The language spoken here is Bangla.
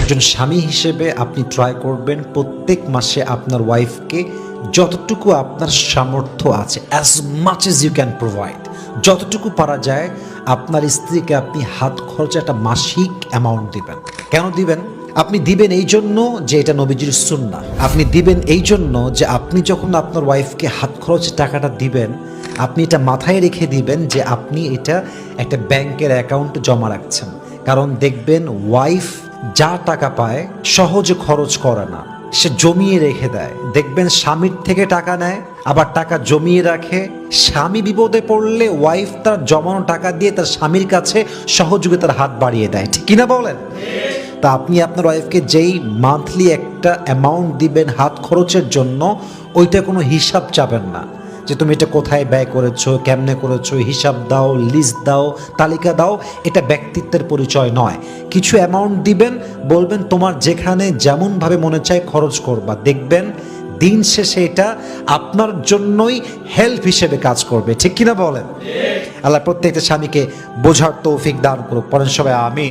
একজন স্বামী হিসেবে আপনি ট্রাই করবেন প্রত্যেক মাসে আপনার ওয়াইফকে যতটুকু আপনার সামর্থ্য আছে, as much as you can provide, যতটুকু পারা যায় আপনার স্ত্রীকে আপনি হাত খরচে একটা মাসিক অ্যামাউন্ট দিবেন। কেন দিবেন? আপনি দিবেন এই জন্য যে এটা নবীজির সুন্নাহ। আপনি দিবেন এই জন্য যে আপনি যখন আপনার ওয়াইফকে হাত খরচে টাকাটা দিবেন, আপনি এটা মাথায় রেখে দিবেন যে আপনি এটা একটা ব্যাংকের অ্যাকাউন্টে জমা রাখছেন। কারণ দেখবেন ওয়াইফ যা টাকা পায় সহজে খরচ করে না, সে জমিয়ে রেখে দেয়। দেখবেন স্বামীর থেকে টাকা নেয়, আবার টাকা জমিয়ে রাখে। স্বামী বিপদে পড়লে ওয়াইফ তার জমানো টাকা দিয়ে তার স্বামীর কাছে সহযোগিতার হাত বাড়িয়ে দেয়, ঠিক কিনা বলেন? তা আপনি আপনার ওয়াইফকে যেই মান্থলি একটা অ্যামাউন্ট দিবেন হাত খরচের জন্য, ওইটা কোনো হিসাব চাবেন না যে তুমি এটা কোথায় ব্যয় করেছো, কেমনে করেছো, হিসাব দাও, লিস্ট দাও, তালিকা দাও। এটা ব্যক্তিত্বের পরিচয় নয়। কিছু অ্যামাউন্ট দিবেন, বলবেন তোমার যেখানে যেমনভাবে মনে চায় খরচ করবা। দেখবেন দিন শেষে এটা আপনার জন্যই হেল্প হিসেবে কাজ করবে, ঠিক কিনা বলেন? আল্লাহ প্রত্যেকটা স্বামীকে বোঝার তৌফিক দান করুক। পড়েন সবাই আমিন।